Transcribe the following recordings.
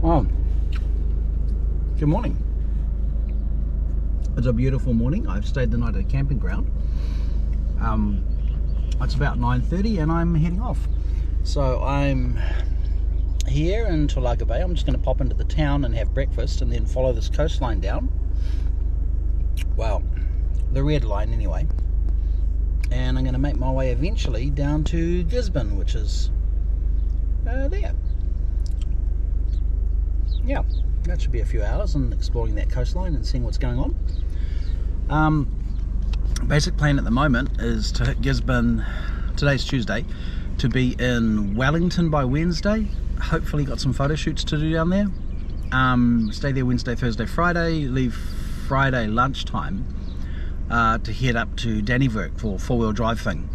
Oh, good morning. It's a beautiful morning. I've stayed the night at a camping ground. It's about 9:30 and I'm heading off. So I'm here in Taloga Bay. I'm just going to pop into the town and have breakfast and then follow this coastline down. Well, the red line anyway. And I'm going to make my way eventually down to Gisborne, which is there. Yeah, that should be a few hours and exploring that coastline and seeing what's going on. Basic plan at the moment is to hit Gisborne, today's Tuesday, to be in Wellington by Wednesday. Hopefully got some photo shoots to do down there. Stay there Wednesday, Thursday, Friday, leave Friday lunchtime to head up to Dannivirke for four-wheel drive thing.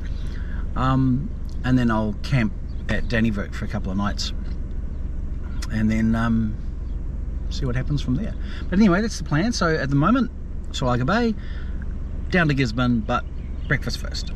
And then I'll camp at Dannivirke for a couple of nights. And then see what happens from there. But anyway, that's the plan. So at the moment, Taloga Bay, down to Gisborne, but breakfast first.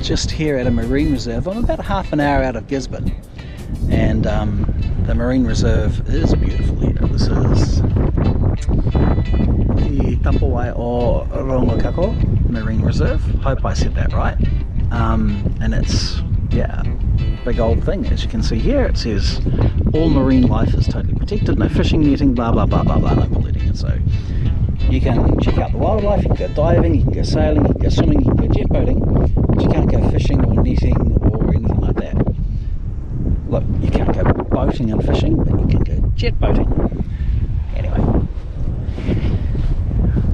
Just here at a marine reserve. I'm about half an hour out of Gisborne, and the marine reserve is beautiful here. This is the Tapuwae or Rongokako Marine Reserve. Hope I said that right. And it's, yeah, big old thing. As you can see here, it says all marine life is totally protected, no fishing, netting, blah blah blah blah blah, no polluting. And so you can check out the wildlife, you can go diving, you can go sailing, you can go swimming, you can go jet boating, but you can't go fishing or netting or anything like that. Look, you can't go boating and fishing, but you can go jet boating. Anyway,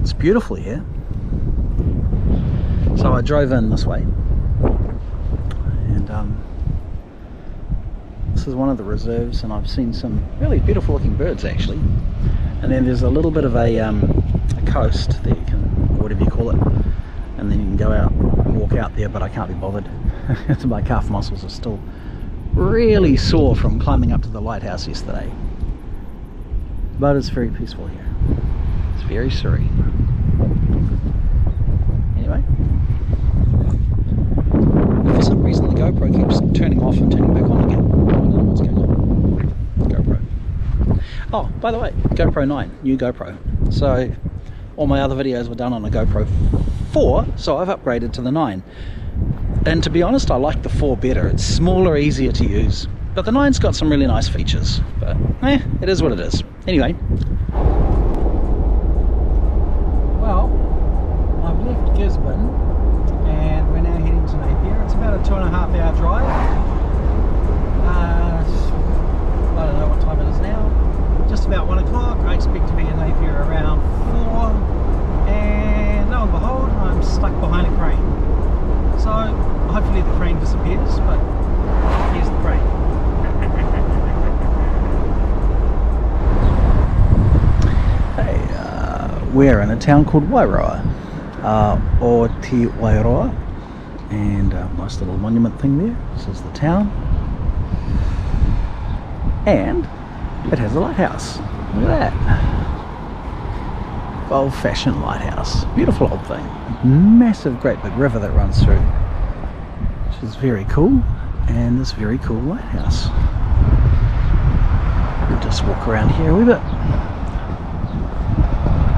it's beautiful here. So I drove in this way, and this is one of the reserves, and I've seen some really beautiful looking birds actually. And then there's a little bit of a coast that you can, whatever you call it, and then you can go out and walk out there, but I can't be bothered. My calf muscles are still really sore from climbing up to the lighthouse yesterday. But it's very peaceful here. It's very serene. Anyway, for some reason the GoPro keeps turning off and turning back on again. I don't know what's going on. GoPro. Oh, by the way, GoPro 9, new GoPro. So all my other videos were done on a GoPro 4, so I've upgraded to the 9. And to be honest, I like the 4 better. It's smaller, easier to use. But the 9's got some really nice features. But it is what it is. Anyway. Well, I've left Gisborne and we're now heading to Napier. It's about a 2.5 hour drive. I don't know what time it is now. Just about 1 o'clock. I expect to be in Napier around 4. And lo and behold, I'm stuck behind a crane. So hopefully the crane disappears, but here's the crane. Hey, we're in a town called Wairoa, or Te Wairoa, and a nice little monument thing there. This is the town, and it has a lighthouse. Look at that. Old-fashioned lighthouse. Beautiful old thing. Massive great big river that runs through, which is very cool, and this very cool lighthouse. We'll just walk around here a wee bit.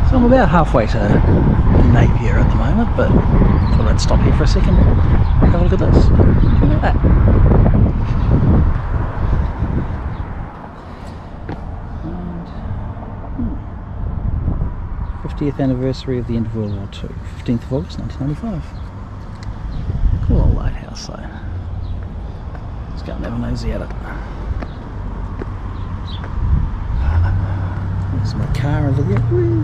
So I'm about halfway to Napier at the moment, but I thought I'd stop here for a second, have a look at this. Look at that. 50th anniversary of the end of World War II, 15th of August 1995. Cool old lighthouse though. Let's go and have a nosy at it. There's my car over there. Whee!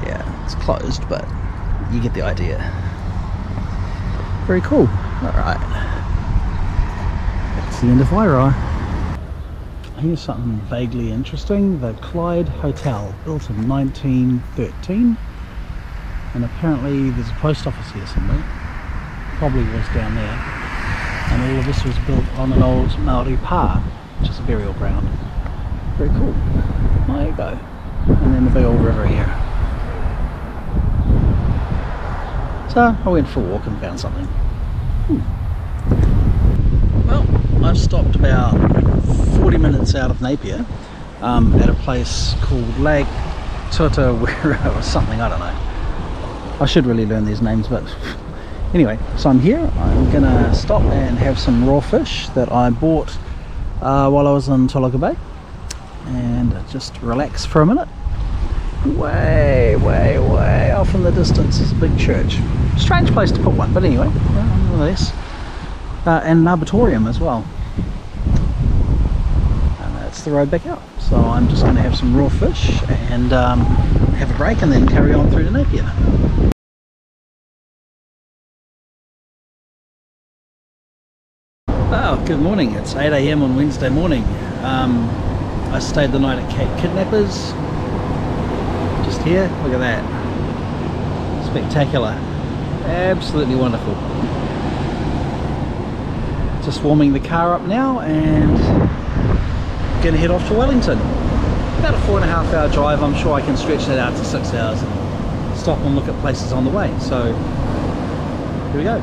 Yeah, it's closed, but you get the idea. Very cool. Alright. That's the end of Wairoa. Here's something vaguely interesting. The Clyde Hotel, built in 1913. And apparently there's a post office here somewhere. Probably was down there. And all of this was built on an old Maori pa, which is a burial ground. Very cool. There you go. And then the big old river here. So I went for a walk and found something. Well, I've stopped about 40 minutes out of Napier at a place called Lake Tutira or something, I don't know. I should really learn these names, but anyway, so I'm here. I'm gonna stop and have some raw fish that I bought while I was in Taloga Bay, and just relax for a minute. Way off in the distance is a big church. Strange place to put one, but anyway, nonetheless. And an arboretum as well. And that's the road back out. So I'm just going to have some raw fish and have a break and then carry on through to Napier. Oh, good morning. It's 8 AM on Wednesday morning. I stayed the night at Cape Kidnappers. Just here, look at that. Spectacular. Absolutely wonderful. Just warming the car up now and gonna head off to Wellington. About a 4.5 hour drive. I'm sure I can stretch that out to 6 hours and stop and look at places on the way. So here we go.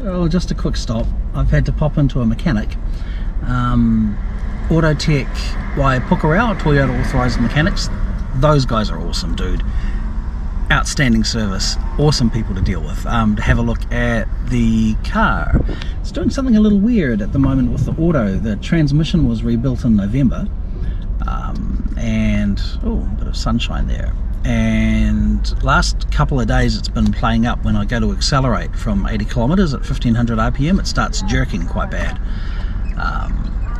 Oh, just a quick stop. I've had to pop into a mechanic. Autotech Waipukurau, Toyota authorised mechanics. Those guys are awesome, dude. outstanding service, awesome people to deal with. To have a look at the car, it's doing something a little weird at the moment with the auto. The transmission was rebuilt in November, and oh, a bit of sunshine there, and last couple of days it's been playing up. When I go to accelerate from 80 kilometers at 1500 RPM, it starts jerking quite bad.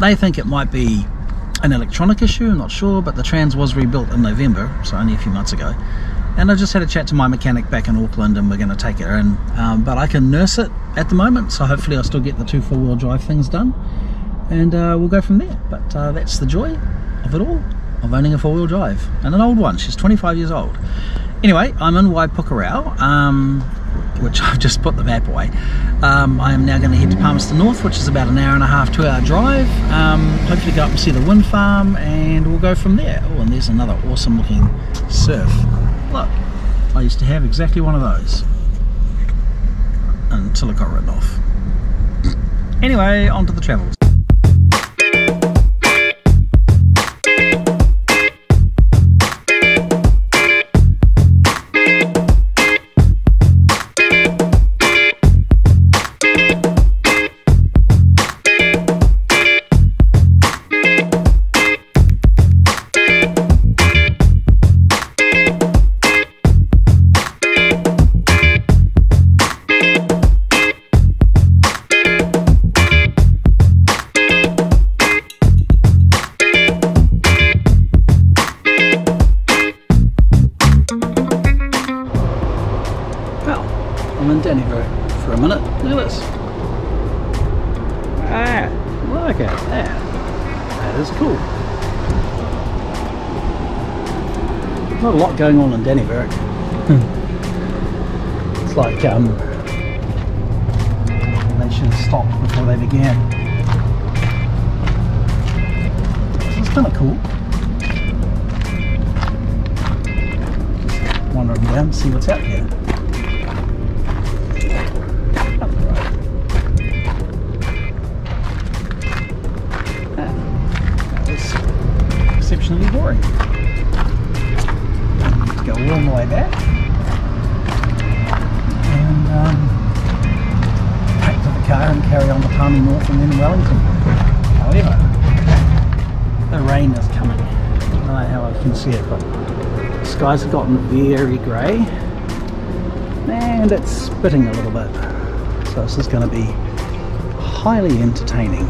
They think it might be an electronic issue, I'm not sure, but the trans was rebuilt in November, so only a few months ago. And I just had a chat to my mechanic back in Auckland, and we're going to take it in, but I can nurse it at the moment, so hopefully I'll still get the 2 4-wheel drive things done, and we'll go from there. But that's the joy of it all, of owning a 4-wheel drive, and an old one. She's 25 years old. Anyway, I'm in Waipukurau, which I've just put the map away. I am now going to head to Palmerston North, which is about an hour and a half, 2-hour drive. Hopefully go up and see the wind farm, and we'll go from there. Oh, and there's another awesome looking surf. Look, I used to have exactly one of those until it got written off. Anyway, on to the travels. I'm in Dannivirke for a minute. Look at this. Ah, look at that. That is cool. Not a lot going on in Dannivirke. It's like they should have stopped before they began. This is kind of cool. Just wandering down, see what's out here. Exceptionally boring. Go all the way back and back to the car and carry on to Palmerston North and then Wellington. However, the rain is coming. I don't know how I can see it, but the skies have gotten very grey and it's spitting a little bit. So this is going to be highly entertaining.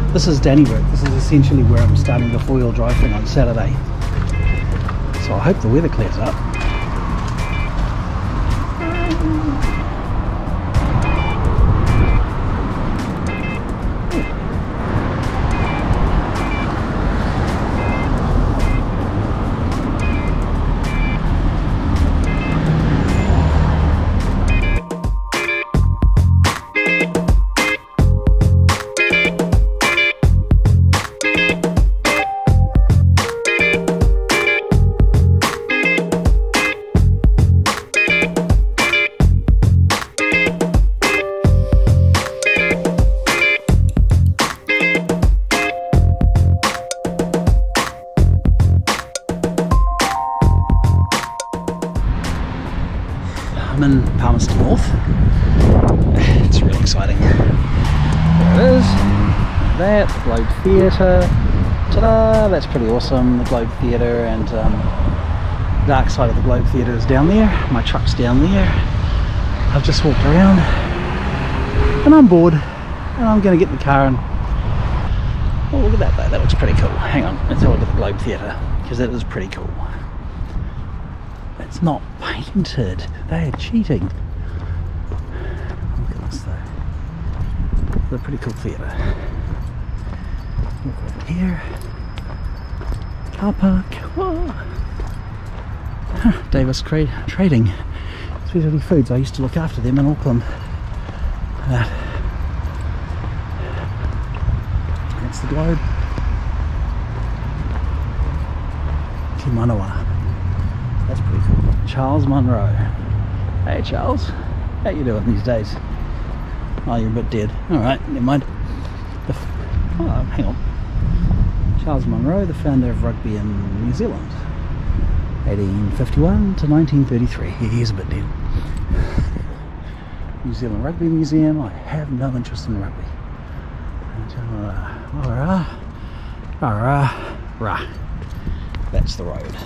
This is Dannivirke. This is essentially where I'm starting the 4-wheel drive thing on Saturday. So I hope the weather clears up. I'm in Palmerston North. It's really exciting. There it is. That, the Globe Theatre. Ta-da! That's pretty awesome. The Globe Theatre, and dark side of the Globe Theatre is down there. My truck's down there. I've just walked around and I'm bored, and I'm going to get in the car and oh, look at that though. That looks pretty cool. Hang on, let's have a look at the Globe Theatre, because that is pretty cool. It's not painted. They are cheating. Look at this though. It's a pretty cool theatre. Look over here. Car park. Whoa. Davis Trading. Specialty Foods. I used to look after them in Auckland. That's the Globe. Kimanoa. That's pretty cool. Charles Munro. Hey Charles, how you doing these days? Oh, you're a bit dead. Alright, never mind. Oh, hang on. Charles Munro, the founder of rugby in New Zealand. 1851 to 1933. He's a bit dead. New Zealand Rugby Museum. I have no interest in rugby. That's the road.